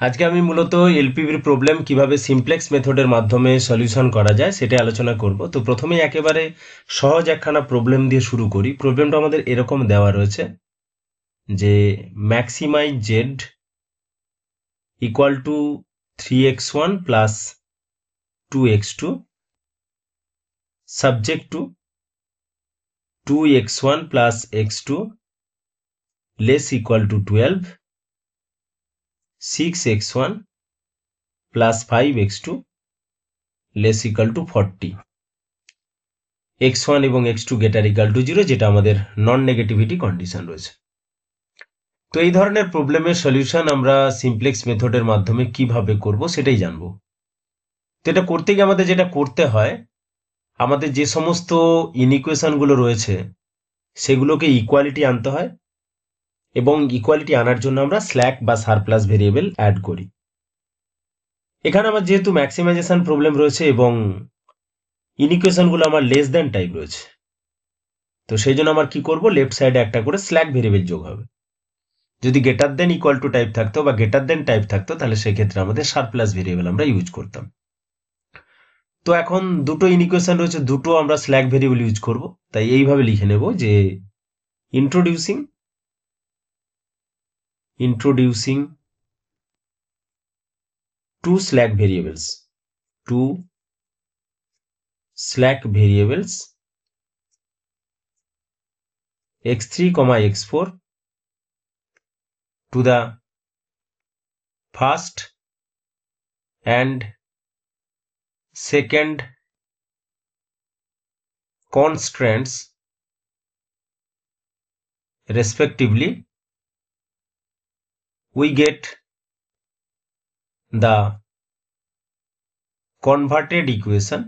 আজকে আমি মূলত এলপিবির প্রবলেম কিভাবে সিমপ্লেক্স মেথডের মাধ্যমে সলিউশন করা যায় সেটা আলোচনা করব। তো প্রথমেই একেবারে সহজ একখানা প্রবলেম দিয়ে শুরু করি। প্রবলেমটা আমাদের এরকম দেওয়া রয়েছে যে maximize Z equal to 3x1 plus 2x2 subject to 2x1 plus x2 less equal to 12, 6x1 plus 5x2 less equal to 40, x1 এবং x2 গ্রেটার ইকুয়াল টু 0, যেটা আমাদের নন নেগেটিভিটি কন্ডিশন রয়েছে। তো এই ধরনের প্রবলেমের সলিউশন আমরা সিমপ্লেক্স মেথডের মাধ্যমে কিভাবে করব সেটাই জানবো। তো এটা করতে গিয়ে আমাদের যেটা করতে হয়, আমাদের যে সমস্ত ইনইকুয়েশনগুলো রয়েছে সেগুলোকে ইকুয়ালিটি আনতে হয়, এবং ইকুয়ালিটি আনার জন্য আমরা স্ল্যাক বা সারপ্লাস ভেরিয়েবল অ্যাড করি। এখানে আমার যেহেতু ম্যাক্সিমাইজেশন প্রবলেম রয়েছে এবং ইনইকুয়েশনগুলো আমার লেস দেন টাইপ রয়েছে, তো সেই জন্য আমার কি করব, লেফট সাইডে একটা করে স্ল্যাক ভেরিয়েবল যোগ হবে। যদি greater than equal to type থাকতো বা গ্রেটার দেন টাইপ থাকতো, তাহলে সেক্ষেত্রে আমাদের সারপ্লাস ভেরিয়েবল আমরা ইউজ করতাম। তো এখন দুটো ইনইকুয়েশন রয়েছে, দুটো আমরা স্ল্যাক ভেরিয়েবল ইউজ করব, তাই এইভাবে লিখে নেব যে introducing two slack variables x3, x4 to the first and second constraints respectively, we get the converted equation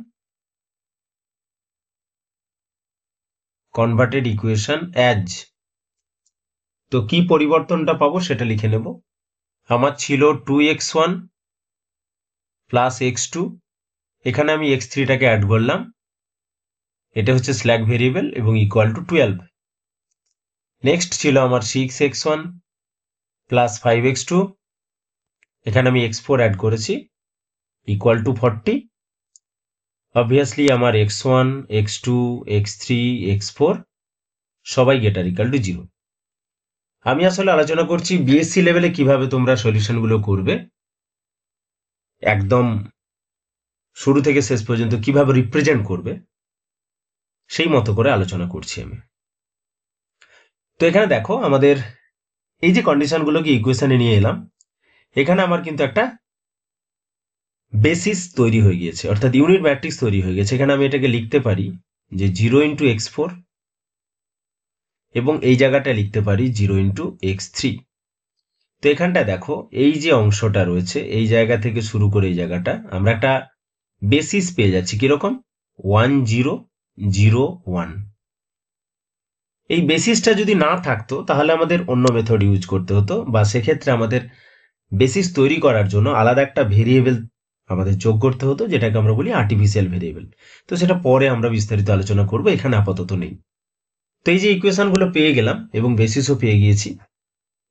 as, তো কি পরিবর্তনটা পাবো সেটা লিখে নেব। আমার ছিল 2x1 প্লাস x2, এখানে আমি x3টাকে অ্যাড করলাম, এটা হচ্ছে স্ল্যাক ভেরিয়েবল এবং ইকুয়াল টু 12। নেক্সট ছিল আমার 6x1 প্লাস 5x2, এখানে আমি x4 অ্যাড করেছি, ইকুয়াল টু 40। অবভিয়াসলি আমার x1, x2, x3, x4 সবাই গ্রেটার ইকুয়াল টু 0। আমি আসলে আলোচনা করছি বিএসসি লেভেলে কিভাবে তোমরা সলিউশনগুলো করবে, একদম শুরু থেকে শেষ পর্যন্ত কিভাবে রিপ্রেজেন্ট করবে সেই মতো করে আলোচনা করছি আমি। তো এখানে দেখো, আমাদের এই যে কন্ডিশনগুলোকে ইকুয়েশনে নিয়ে এলাম, এখানে আমার কিন্তু একটা বেসিস তৈরি হয়ে গিয়েছে, অর্থাৎ ইউনিট ম্যাট্রিক্স তৈরি হয়ে গেছে। এখানে আমি এটাকে লিখতে পারি যে 0 ইন্টু x4, এবং এই জায়গাটা লিখতে পারি 0 ইন্টু x3। তো এখানটা দেখো, এই যে অংশটা রয়েছে এই জায়গা থেকে শুরু করে এই জায়গাটা আমরা একটা বেসিস পেয়ে যাচ্ছি, কিরকম 1 0 0 1। এই বেসিসটা যদি না থাকতো তাহলে আমাদের অন্য মেথড ইউজ করতে হতো, বা সেক্ষেত্রে আমাদের বেসিস তৈরি করার জন্য আলাদা একটা ভেরিয়েবল আমাদের যোগ করতে হতো, যেটাকে আমরা বলি আর্টিফিশিয়াল ভেরিয়েবল। তো সেটা পরে আমরা বিস্তারিত আলোচনা করব, এখানে আপাতত নেই। তো এই যে ইকুয়েশনগুলো পেয়ে গেলাম এবং বেসিসও পেয়ে গিয়েছি,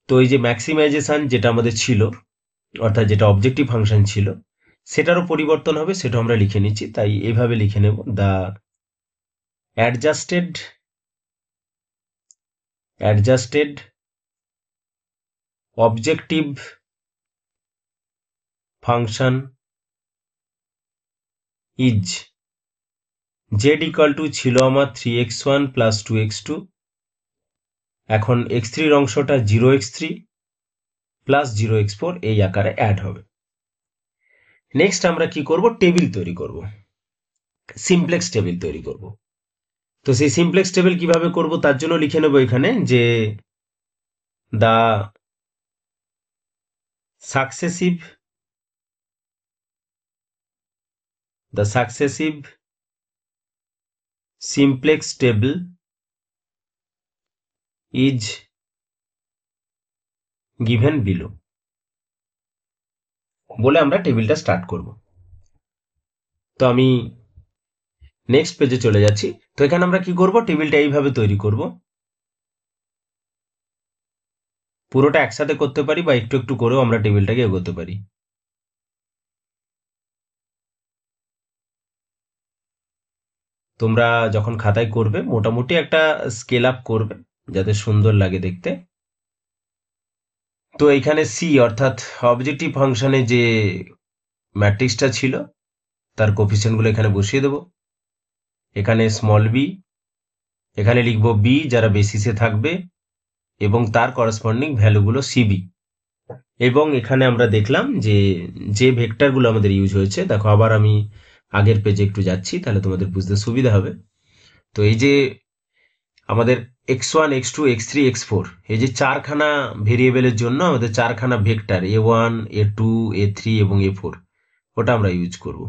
তো এই যে ম্যাক্সিমাইজেশন যেটা আমাদের ছিল, অর্থাৎ যেটা অবজেক্টিভ ফাংশন ছিল, সেটারও পরিবর্তন হবে, সেটা আমরা লিখে নিচ্ছি। তাই এইভাবে লিখে নেব, the adjusted objective function is z equal to ছিল আমার 3x1 প্লাস 2x2, এখন x3 এর অংশটা 0x3 প্লাস 0x4 এই আকারে অ্যাড হবে। নেক্সট আমরা কি করব, টেবিল তৈরি করব, সিমপ্লেক্স টেবিল তৈরি করব। তো সেই সিমপ্লেক্স টেবিল কিভাবে করব তার জন্য লিখে নেব এখানে যে the successive simplex table is given below বলে আমরা টেবিলটা স্টার্ট করব। তো আমি নেক্সট পেজে চলে যাচ্ছি। তো এখানে আমরা কি করব, টেবিলটা এইভাবে তৈরি করব। পুরোটা একসাথে করতে পারি বা একটু একটু করেও আমরা টেবিলটাকে এগোতে পারি। তোমরা যখন খাতায় করবে মোটামুটি একটা স্কেল আপ করবে যাতে সুন্দর লাগে দেখতে। তো এখানে সি অর্থাৎ অবজেক্টিভ ফাংশনে যে ম্যাট্রিক্সটা ছিল তার কোফিসিয়েন্টগুলো এখানে বসিয়ে দেব। এখানে স্মল বি, এখানে লিখব বি যারা বেসিসে থাকবে এবং তার করসপন্ডিং ভ্যালুগুলো সিবি। এবং এখানে আমরা দেখলাম যে যে ভেক্টরগুলো আমাদের ইউজ হয়েছে, দেখো আবার আমি আগের পেজে একটু যাচ্ছি তাহলে তোমাদের বুঝতে সুবিধা হবে। তো এই যে আমাদের x1 x2 x3 x4 এই যে চারখানা ভেরিয়েবলের জন্য আমাদের চারখানা ভেক্টর a1 a2 a3 এবং a4 ওটা আমরা ইউজ করব।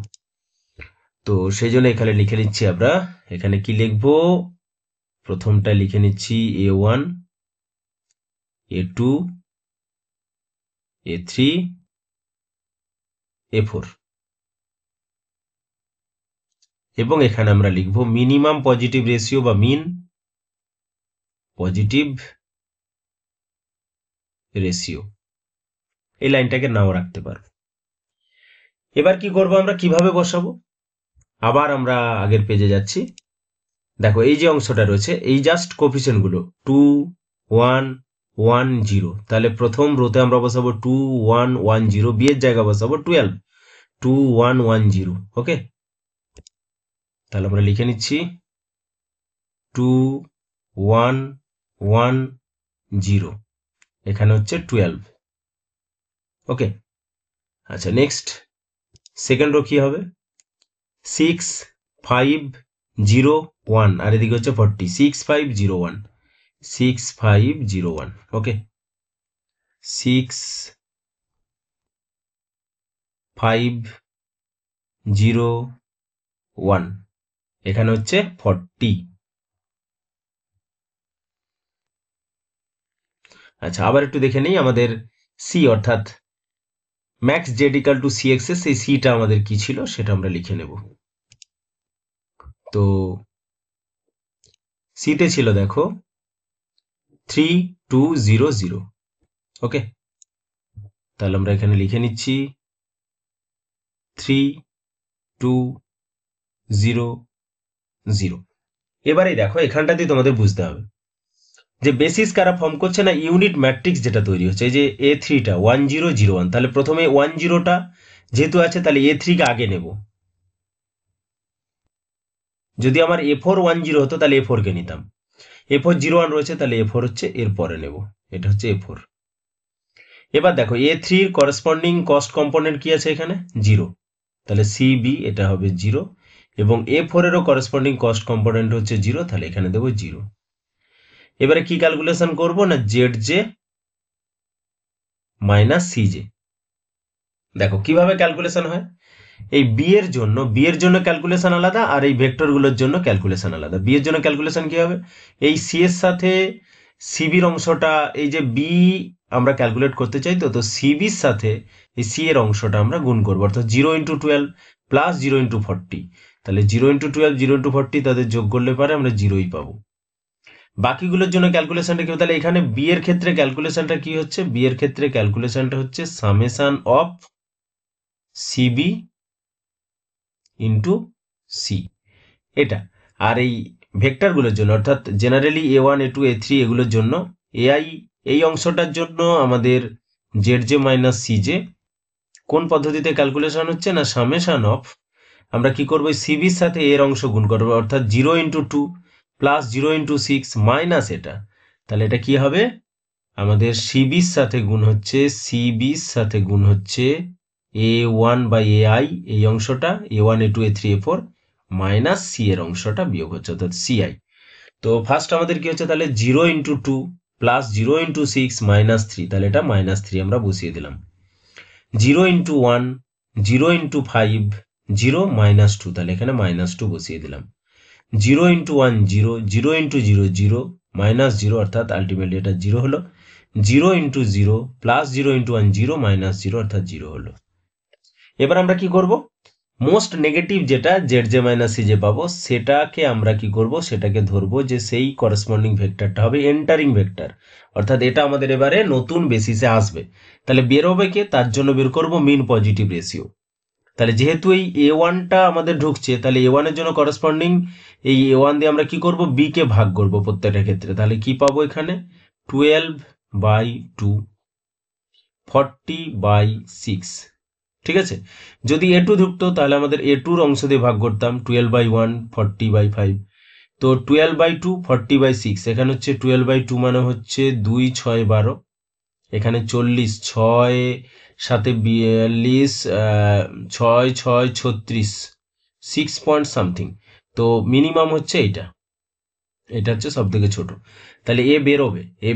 তো সেই জন্য এখানে লিখে নিচ্ছি আমরা, এখানে কি লিখবো, প্রথমটা লিখে নিচ্ছি a1 a2 a3 a4 এবং এখানে আমরা লিখব মিনিমাম পজিটিভ রেশিও বা মিন পজিটিভ রেশিও। এই লাইনটাকে নাও রাখতে পারবো। এবার কি করব, আমরা কিভাবে বসাবো, আবার আমরা আগের পেজে যাচ্ছি। দেখো এই যে অংশটা রয়েছে এই জাস্ট কোফিসিয়েন্ট গুলো 2 1 1 0, তাহলে প্রথম রোতে আমরা বসাবো 2 1 1 0, বি এর জায়গা বসাবো 12 2 1 1 0। ওকে, তাহলে আমরা লিখে নিচ্ছি 2 1 1 0, এখানে হচ্ছে 12। ওকে, আচ্ছা নেক্সট সেকেন্ড রো কি হবে, 6 5 0 1 আর এদিকে হচ্ছে 40, 6 5 0 1 6 5 0 1। ওকে, 6 5 0 1, এখানে হচ্ছে 40। আচ্ছা আবার একটু দেখে নেই আমাদের সি অর্থাৎ max Z equal to C x's, এই সিটা আমাদের কি ছিল সেটা আমরা লিখে নেব। তো সিতে ছিল দেখো 3 2 0 0। ওকে, তাহলে আমরা এখানে লিখে নিচ্ছি 3 2 0 0। এবারে দেখো এখানটাতেই তোমাদের বুঝতে হবে যে বেসিস কারা ফর্ম করছে না, ইউনিট ম্যাট্রিক্স যেটা তৈরি হচ্ছে, এই যে এ থ্রিটা 1 0 0 1, তাহলে প্রথমে 1 0টা যেহেতু আছে তাহলে এ থ্রিকে আগে নেব। যদি আমার A4 1 0 হতো তাহলে A4 কে নিতাম, A4 0 1 রয়েছে তাহলে A4 হচ্ছে এর পরে নেব, এটা হচ্ছে A4। এবার দেখো A3 এর করসপন্ডিং কস্ট কম্পোনেন্ট কি আছে এখানে 0, তাহলে CB এটা হবে 0 এবং A4 এরও করসপন্ডিং কস্ট কম্পোনেন্ট হচ্ছে 0, তাহলে এখানে দেবো 0। এবারে কি ক্যালকুলেশন করব না ZJ মাইনাস CJ। দেখো কিভাবে ক্যালকুলেশন হয়, এই বি এর জন্য ক্যালকুলেশন আলাদা আর এই ভেক্টরগুলোর জন্য ক্যালকুলেশন আলাদা। বি এর জন্য ক্যালকুলেশন কি হবে, এই সি এর সাথে সিবির অংশটা, এই যে বি আমরা ক্যালকুলেট করতে চাই তো সিবির সাথে এই সি এর অংশটা আমরা গুণ করবো, অর্থাৎ 0 ইন্টু 12 প্লাস 0 ইন্টু 40, তাহলে 0 ইন্টু 12 0 ইন্টু 40 তাদের যোগ করলে পারে আমরা 0ই পাবো। বাকিগুলোর জন্য ক্যালকুলেশনটা কি হবে, তাহলে এখানে বি এর ক্ষেত্রে ক্যালকুলেশনটা কি হচ্ছে, বি এর ক্ষেত্রে ক্যালকুলেশনটা হচ্ছে summation of CB into C, এটা। আর এই ভেক্টরগুলোর জন্য অর্থাৎ জেনারেলি A1 A2 A3 এগুলোর জন্য এআই, এই অংশটার জন্য আমাদের ZJ মাইনাস CJ কোন পদ্ধতিতে ক্যালকুলেশন হচ্ছে না সামেশন অফ, আমরা কি করবো সিবির সাথে এর অংশ গুণ করবো, অর্থাৎ 0 ইন্টু 2 প্লাস 0 ইন্টু 6 মাইনাস এটা, তাহলে এটা কি হবে আমাদের সিবির সাথে গুণ হচ্ছে A1 বাই AI এই অংশটা A1 A2 A3 A4 minus C এর অংশটা বিয়োগ হচ্ছে অর্থাৎ CI। তো ফার্স্ট আমাদের কি হচ্ছে তাহলে 0 ইন্টু 2 প্লাস 0 ইন্টু 6 মাইনাস 3, তাহলে এটা মাইনাস 3 আমরা বসিয়ে দিলাম। 0 ইন্টু 1 0 ইন্টু 5 0 মাইনাস 2, তাহলে এখানে মাইনাস 2 বসিয়ে দিলাম। 0 ইন্টু 1 0 0 ইন্টু 0 0 মাইনাস 0, অর্থাৎ আলটিমেটলি এটা 0 হলো। 0 ইন্টু 0 প্লাস 0 ইন্টু 1 0 মাইনাস 0, অর্থাৎ 0 হলো। এবার আমরা কি করব, মোস্ট নেগেটিভ যেটা Z J minus C J পাবো, সেটাকে আমরা কি করব, সেটাকে ধরবো যে সেই করসপন্ডিং ভেক্টরটা হবে এন্টারিং ভেক্টর, অর্থাৎ এটা আমাদের এবারে নতুন বেসিসে আসবে। তাহলে বেরোবে কে, তার জন্য বের করব মিন পজিটিভ রেশিও। তাহলে যেহেতু এই এ ওয়ানটা আমাদের ঢুকছে, তাহলে এ ওয়ানের জন্য করসপন্ডিং এই এ ওয়ান দিয়ে আমরা কি করব, বি কে ভাগ করব প্রত্যেকটা ক্ষেত্রে। তাহলে কি পাবো এখানে 12/2 40/6। ঠিক আছে, যদি এ টু ঢুকতো তাহলে আমাদের এ টুর অংশ দিয়ে ভাগ করতাম 12/1 40/5। তো 12/2 40/6, এখানে হচ্ছে 12/2 মানে হচ্ছে 2 6 12, এখানে 40, 6 সাথে 42, 6 6 36, 6 পয়েন্ট সামথিং। তো মিনিমাম হচ্ছে এইটা, এটা হচ্ছে সব থেকে ছোট। তাহলে এ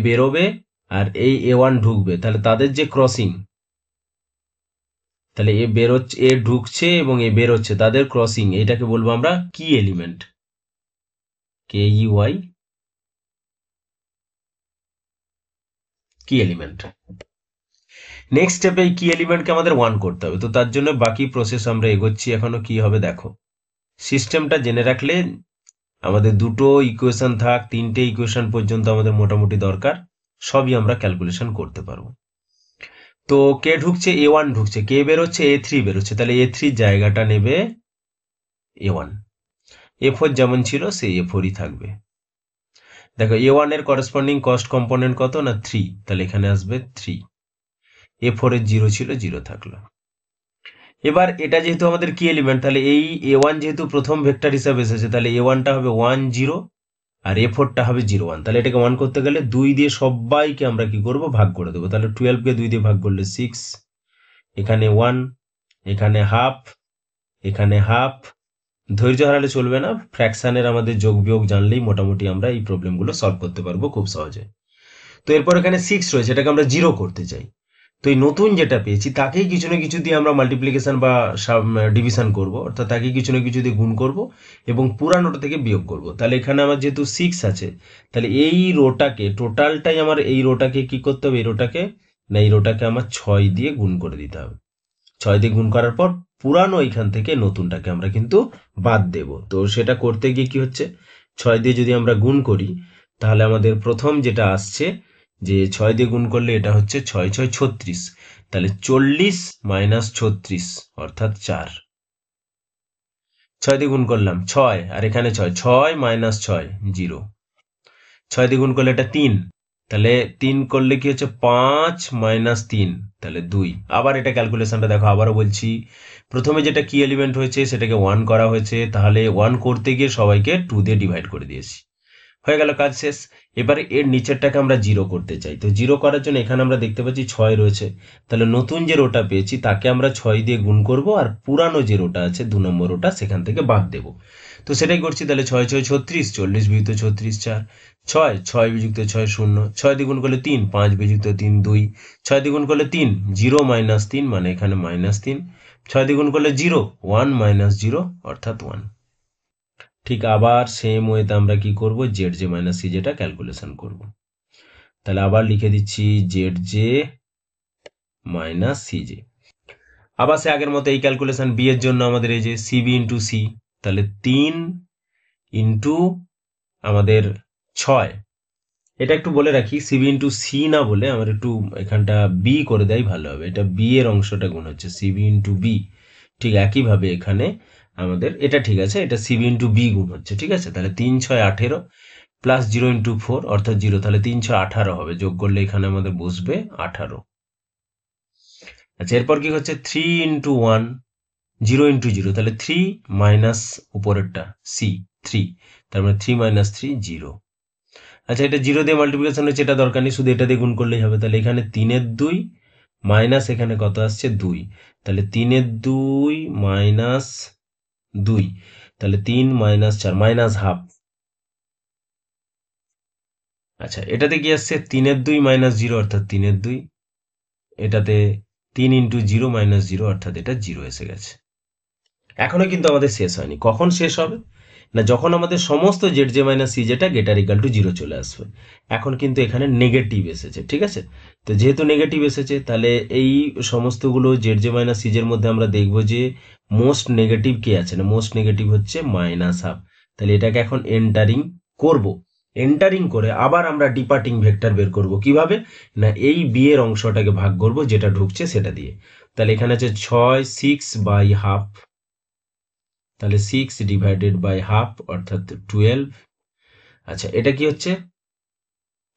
বেরোবে আর এই এ ওয়ান ঢুকবে, তাহলে তাদের যে ক্রসিং, তাহলে এ বেরোচ্ছে, এ ঢুকছে এবং এ বেরোচ্ছে, তাদের ক্রসিং, এটাকে বলবো আমরা কি এলিমেন্ট, কে ই ওয়াই, কি এলিমেন্ট। নেক্সট স্টেপে এই কি এলিমেন্টকে আমাদের 1 করতে হবে। তো তার জন্য বাকি প্রসেস আমরা এগোচ্ছি। এখনো কি হবে দেখো, সিস্টেমটা জেনে রাখলে আমাদের দুটো ইকুয়েশন থাক, তিনটে ইকুয়েশন পর্যন্ত আমাদের মোটামুটি দরকার, সবই আমরা ক্যালকুলেশন করতে পারবো। তো কে ঢুকছে, এ ওয়ান ঢুকছে, কে বেরোচ্ছে, এ থ্রি বেরোচ্ছে, তাহলে এ থ্রির জায়গাটা নেবে এ ওয়ান, এ ফোর যেমন ছিল সেই এ ফোরই থাকবে। দেখো এ ওয়ান এর করসপন্ডিং কস্ট কম্পোনেন্ট কত না 3, তাহলে এখানে আসবে 3, এ ফোর এর 0 ছিল 0 থাকলো। এবার এটা যেহেতু আমাদের কি এলিমেন্ট, তাহলে এই এ ওয়ান যেহেতু প্রথম ভেক্টর হিসাবে এসেছে, তাহলে এ ওয়ানটা হবে 1 0 আর এ ফোরটা হবে 0 1। তাহলে এটাকে 1 করতে গেলে 2 দিয়ে সবাইকে আমরা কি করব, ভাগ করে দেবো। তাহলে 12কে 2 দিয়ে ভাগ করলে 6, এখানে 1, এখানে হাফ, এখানে হাফ। ধৈর্য হারালে চলবে না, ফ্র্যাকশনের আমাদের যোগ বিয়োগ জানলেই মোটামুটি আমরা এই প্রবলেমগুলো সলভ করতে পারবো খুব সহজে। তো এরপর এখানে 6 রয়েছে, এটাকে আমরা 0 করতে চাই। তো এই নতুন যেটা পেয়েছি তাকেই কিছু না কিছু দিয়ে আমরা মাল্টিপ্লিকেশন বা ডিভিশন করব, অর্থাৎ তাকে কিছু না কিছু দিয়ে গুণ করব এবং পুরানোটা থেকে বিয়োগ করব। তাহলে এখানে আমার যেহেতু 6 আছে, তাহলে এই রোটাকে, টোটালটাই আমার এই রোটাকে কি করতে হবে, এই রোটাকে আমার 6 দিয়ে গুণ করে দিতে হবে। 6 দিয়ে গুণ করার পর পুরানো এইখান থেকে নতুনটাকে আমরা কিন্তু বাদ দেব। তো সেটা করতে গিয়ে কি হচ্ছে, 6 দিয়ে যদি আমরা গুণ করি তাহলে আমাদের প্রথম যেটা আসছে, যে 6 দিয়ে গুণ করলে এটা হচ্ছে 6 6 36, তাহলে 40 মাইনাস 36 অর্থাৎ 4। 6 দিয়ে গুণ করলাম 6 আর এখানে 6, 6 মাইনাস 6 0। 6 দিয়ে গুণ করলে এটা 3, তাহলে 3 করলে কি হচ্ছে 5 মাইনাস 3, তাহলে 2। আবার এটা ক্যালকুলেশনটা দেখো, আবারও বলছি, প্রথমে যেটা কি এলিমেন্ট হয়েছে সেটাকে 1 করা হয়েছে, তাহলে 1 করতে গিয়ে সবাইকে 2 দিয়ে ডিভাইড করে দিয়েছি, হয়ে গেল, কাজ শেষ। এবারে এর নিচেরটাকে আমরা 0 করতে চাই। তো 0 করার জন্য এখানে আমরা দেখতে পাচ্ছি 6 রয়েছে, তাহলে নতুন যে রোটা পেয়েছি তাকে আমরা 6 দিয়ে গুণ করব আর পুরানো যে রোটা আছে 2 নম্বর রোটা সেখান থেকে বাদ দেব। তো সেটাই করছি। তাহলে 6 6 36, 40 বিযুক্ত 36 4, 6 6 বিযুক্ত 6 0, 6 দিয়ে গুণ করলে 3, 5 বিযুক্ত 3 2, 6 দিয়ে গুণ করলে 3, 0 মাইনাস 3 মানে এখানে মাইনাস 3, 6 দিয়ে গুণ করলে 0, 1 মাইনাস 0 অর্থাৎ 1। ঠিক আবার সেম ওয়েতে আমরা কি করব, Z J minus C zeta calculation করব। তাহলে আবার লিখে দিচ্ছি Z J minus C J. আবার সে আগের মতো এই ক্যালকুলেশন, বি এর জন্য আমাদের এই যে সিবি ইন্টু সি, তাহলে 3 ইন্টু আমাদের 6। এটা একটু বলে রাখি, সিবি ইন্টু সি না বলে আমার একটু এখানটা বি করে দেয় ভালো হবে, এটা বি এর অংশটা গুণ হচ্ছে সিবি ইন্টু বি। ঠিক একইভাবে এখানে আমাদের এটা ঠিক আছে, এটা সিবি ইন্টু বি গুণ হচ্ছে, ঠিক আছে। তাহলে 3 6 18 প্লাস 0 ইন্টু 4 অর্থাৎ 0, তাহলে 3 6 18 হবে, যোগ করলে এখানে আমাদের বসবে 18। আচ্ছা, এরপর কি হচ্ছে 3 ইন্টু 1, 0 ইন্টু 0, তাহলে 3 মাইনাস উপরেরটা সি 3, তার মানে 3 মাইনাস 3 0। আচ্ছা, এটা 0 দিয়ে মাল্টিপ্লিকেশন হচ্ছে, এটা দরকার নেই, শুধু এটা দিয়ে গুণ করলেই হবে। তাহলে এখানে 3 এর 2 মাইনাস এখানে কত আসছে 2, তাহলে 3 এর 2 মাইনাস 2, তাহলে 3 মাইনাস 4 মাইনাস হাফ। আচ্ছা, এটাতে কি আসছে 3 এর 2 মাইনাস 0 অর্থাৎ 3 এর 2, এটাতে 3 ইন্টু 0 মাইনাস 0 অর্থাৎ এটা 0 এসে গেছে। এখনো কিন্তু আমাদের শেষ হয়নি, কখন শেষ হবে, না যখন আমাদের সমস্ত জেড জে মাইনাস সি যেটা গেটার ইকাল টু জিরো চলে আসবে। এখন কিন্তু এখানে নেগেটিভ এসেছে, ঠিক আছে। তো যেহেতু নেগেটিভ এসেছে তাহলে এই সমস্তগুলো জেড জে মাইনাস সিজের মধ্যে আমরা দেখব যে মোস্ট নেগেটিভ কে আছে, না মোস্ট নেগেটিভ হচ্ছে মাইনাস হাফ। তাহলে এটাকে এখন এন্টারিং করব। এন্টারিং করে আবার আমরা ডিপার্টিং ভেক্টর বের করব কিভাবে, না এই বি এর অংশটাকে ভাগ করব যেটা ঢুকছে সেটা দিয়ে। তাহলে এখানে আছে 6/6 তাহলে 6/হাফ অর্থাৎ 12। আচ্ছা এটা কি হচ্ছে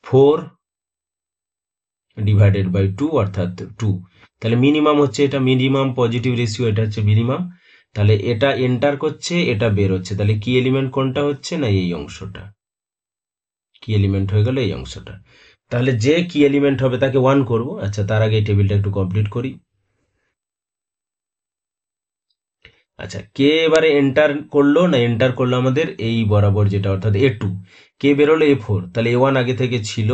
4/2 অর্থাৎ 2। তাহলে মিনিমাম হচ্ছে এটা, মিনিমাম পজিটিভ রেশিও, এটা হচ্ছে মিনিমাম। তাহলে এটা এন্টার করছে, এটা বের হচ্ছে, তাহলে কি এলিমেন্ট কোনটা হচ্ছে, না এই অংশটা কি এলিমেন্ট হয়ে গেল, এই অংশটা। তাহলে যে কি এলিমেন্ট হবে তাকে 1 করব। আচ্ছা তার আগে এই টেবিলটা একটু কমপ্লিট করি। আচ্ছা কে এবারে এন্টার করলো, না এন্টার করলো আমাদের এই বরাবর যেটা অর্থাৎ A2। কে বেরোলো A4, তাহলে A1 আগে থেকে ছিল,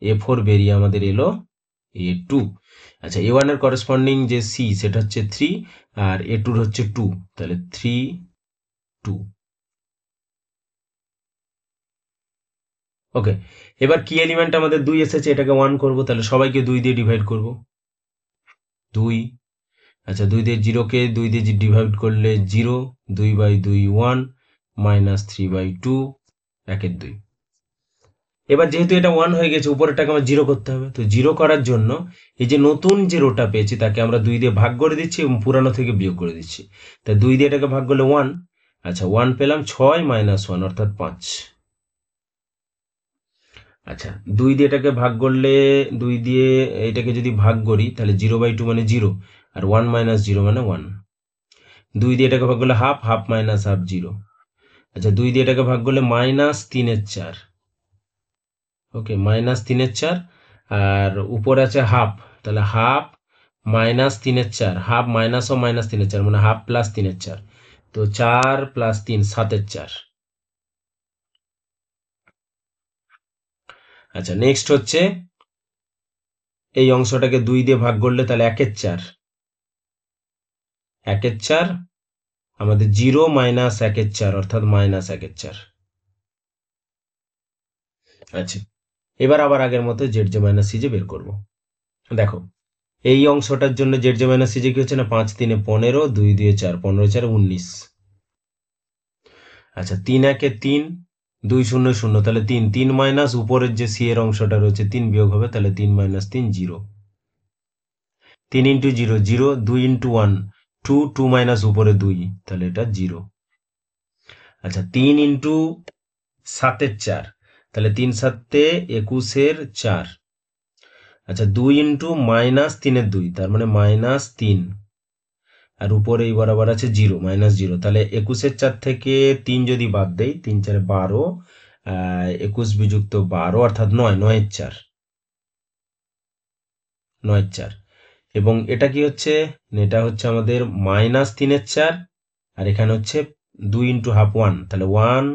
A4 বেরিয়ে আমাদের এলো A2। আচ্ছা A1 এর করেসপন্ডিং যে সি সেটা হচ্ছে 3 আর A2 এর হচ্ছে 2, তাহলে 3 2। ওকে, এবার কি এলিমেন্ট আমাদের 2 এসেছে, এটাকে 1 করব, তাহলে সবাইকে 2 দিয়ে ডিভাইড করব, 2। আচ্ছা 2 দিয়ে 0কে 2 দিয়ে ডিভাইড করলে 0, 2/2 1 -3/2 1 2। এবার যেহেতু এটা 1 হয়ে গেছে উপরেরটাকে আমার 0 করতে হবে, তো 0 করার জন্য এই যে নতুন যে রোটা পেয়েছি তাকে আমরা 2 দিয়ে ভাগ করে দিচ্ছি এবং পুরানো থেকে বিয়োগ করে দিচ্ছি। তাই 2 দিয়ে এটাকে ভাগ করলে 1। আচ্ছা 1 পেলাম, 6 - 1 অর্থাৎ 5। আচ্ছা 2 দিয়ে এটাকে ভাগ করলে, 2 দিয়ে এটাকে যদি ভাগ করি তাহলে 0/2 মানে 0 আর 1 - 0 মানে 1। 2 দিয়ে এটাকে ভাগ করলে হাফ, হাফ মাইনাস হাফ 0। আচ্ছা 2 দিয়ে এটাকে ভাগ করলে -3/4। ওকে -3/4 আর উপরে আছে হাফ, তাহলে হাফ -3/4, হাফ মাইনাস ও -3/4 মানে হাফ প্লাস 3/4। তো 4 + 3 7/4। আচ্ছা নেক্সট হচ্ছে এই অংশটাকে 2 দিয়ে ভাগ করলে তাহলে 1/4, 1/4 আমাদের 0 - 1/4 অর্থাৎ -1/4। আচ্ছা এবার আবার আগের মতো Z J minus C J বের করব। দেখো এই অংশটার জন্য Z J minus C J কি হচ্ছে, না 5 3 15, 2 2 4 15 4 19। আচ্ছা 3 1 3, 2 0 0, তাহলে 3 3 মাইনাস উপরের যে সি এর অংশটা রয়েছে 3 বিয়োগ হবে, তাহলে 3 - 3 0। 3 ইন্টু 0 0, 2 ইন্টু 1 2, 2 মাইনাস উপরে 2, তাহলে এটা 0। আচ্ছা 3 ইন্টু 7/4, তাহলে 3 7 21 4। আচ্ছা 2 ইন্টু -3/2, তার মানে -3 আর উপরে এই বরাবর আছে 0 -0, তাহলে 21/4 থেকে 3 যদি বাদ দেই 3 4 12, 21 বিযুক্ত 12 অর্থাৎ 9 9/4 9/4। এবং এটা কি হচ্ছে, এটা হচ্ছে আমাদের -3/4 আর এখানে হচ্ছে 2 ইন্টু হাফ 1, তাহলে 1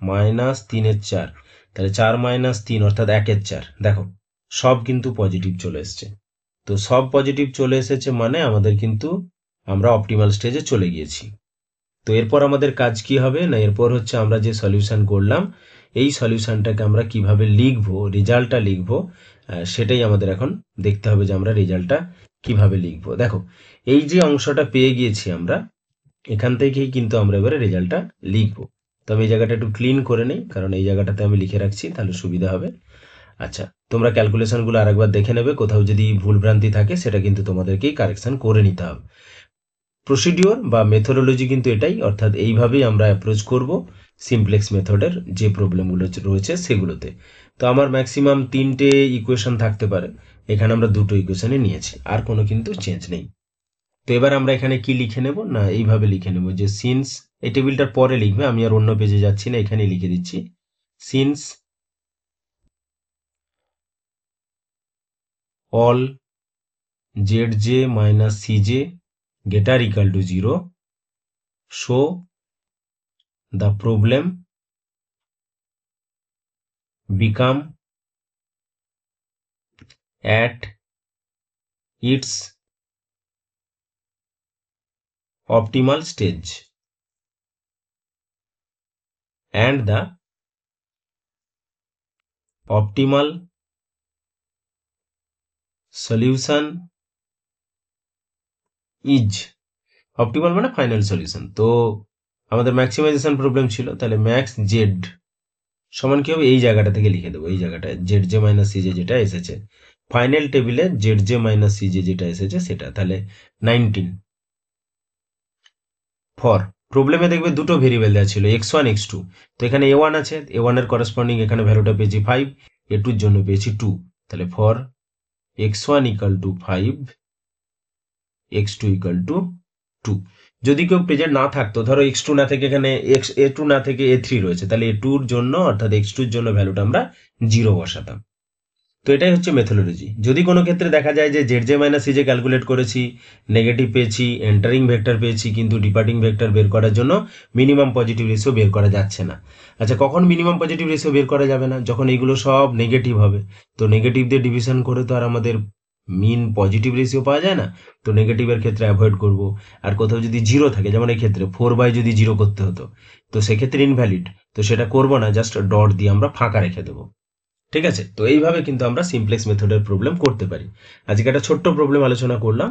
-3/4, তাহলে 4 - 3 অর্থাৎ 1/4। দেখো সব কিন্তু পজিটিভ চলে এসছে। তো সব পজিটিভ চলে এসেছে মানে আমাদের কিন্তু আমরা অপটিমাল স্টেজে চলে গিয়েছি। তো এরপর আমাদের কাজ কি হবে, না এরপর হচ্ছে আমরা যে সলিউশন করলাম এই সলিউশনটাকে আমরা কিভাবে লিখবো, রেজাল্টটা লিখবো, সেটাই আমাদের এখন দেখতে হবে যে আমরা রেজাল্টটা কিভাবে লিখবো। দেখো এই যে অংশটা পেয়ে গিয়েছি আমরা, এখান থেকেই কিন্তু আমরা এবারে রেজাল্টটা লিখবো। তো আমি এই জায়গাটা একটু ক্লিন করে নেই, কারণ এই জায়গাটাতে আমি লিখে রাখছি তাহলে সুবিধা হবে। আচ্ছা তোমরা ক্যালকুলেশনগুলো আরেকবার দেখে নেবে, কোথাও যদি ভুলভ্রান্তি থাকে সেটা কিন্তু তোমাদেরকেই কারেকশন করে নিতে হবে। প্রসিডিওর বা মেথোডোলজি কিন্তু এটাই, অর্থাৎ এইভাবেই আমরা অ্যাপ্রোচ করব সিমপ্লেক্স মেথডের যে প্রবলেমগুলো রয়েছে সেগুলোতে। তো আমার ম্যাক্সিমাম 3টে ইকুয়েশন থাকতে পারে, এখানে আমরা 2টো ইকুয়েশনে নিয়েছি, আর কোনো কিন্তু চেঞ্জ নেই। তো এবার আমরা এখানে কি লিখে নেব, না এইভাবে লিখে নেব যে সিন্স, এই টেবিলটার পরে লিখবে, আমি আর অন্য পেজে যাচ্ছি না, এখানেই লিখে দিচ্ছি। Since all zj minus cj greater equal to 0, show the problem become at its optimal stage. and the optimal solution is optimal মানে ফাইনাল সলিউশন। তো আমাদের ম্যাক্সিমাইজেশন প্রবলেম ছিল, তাহলে ম্যাক্স জেড সমান কি হবে, এই জায়গাটা থেকে লিখে দেবো, এই জায়গাটায় Z J minus C J যেটা এসেছে ফাইনাল টেবিলে, Z J minus C J যেটা এসেছে সেটা, তাহলে 19 ফর প্রবলেমে দেখবে দুটো ভেরিয়েবল দেওয়া ছিল x1 x2, তো এখানে a1 আছে, a1 এর করসপন্ডিং এখানে ভ্যালুটা পেয়েছি 5, a2 এর জন্য পেয়েছি 2, তাহলে for x1 equal to 5, x2 equal to 2। যদি কেউ প্রেজেন্ট না থাকতো, ধরো x2 না থেকে এখানে a2 না থেকে a3 রয়েছে, তাহলে a2 এর জন্য অর্থাৎ x2 এর জন্য ভ্যালুটা আমরা 0 বসাতাম। তো এটাই হচ্ছে মেথোডোলজি। যদি কোনো ক্ষেত্রে দেখা যায় যে Z J minus C J calculate করেছি, নেগেটিভ পেয়েছি, এন্টারিং ভেক্টর পেয়েছি, কিন্তু ডিপার্টিং ভেক্টর বের করার জন্য মিনিমাম পজিটিভ রেশিও বের করা যাচ্ছে না। আচ্ছা, কখন মিনিমাম পজিটিভ রেশিও বের করা যাবে না? যখন এইগুলো সব নেগেটিভ হবে। তো নেগেটিভ দিয়ে ডিভিশন করে তো আর আমাদের মিন পজিটিভ রেশিও পাওয়া যায় না, তো নেগেটিভের ক্ষেত্রে অ্যাভয়েড করব। আর কোথাও যদি জিরো থাকে, যেমন এই ক্ষেত্রে 4 যদি জিরো করতে হতো, তো সেক্ষেত্রে ইনভ্যালিড, তো সেটা করব না, জাস্ট ডট দিয়ে আমরা ফাঁকা রেখে দেবো। ঠিক আছে, তো এইভাবে কিন্তু আমরা সিমপ্লেক্স মেথডের প্রবলেম করতে পারি। আজকে একটা ছোট্ট প্রবলেম আলোচনা করলাম,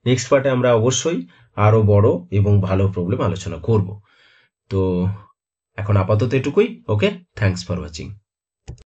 নেক্সট পার্টে আমরা অবশ্যই আরো বড় এবং ভালো প্রবলেম আলোচনা করব। তো এখন আপাতত এটুকুই। ওকে, থ্যাঙ্কস ফর ওয়াচিং।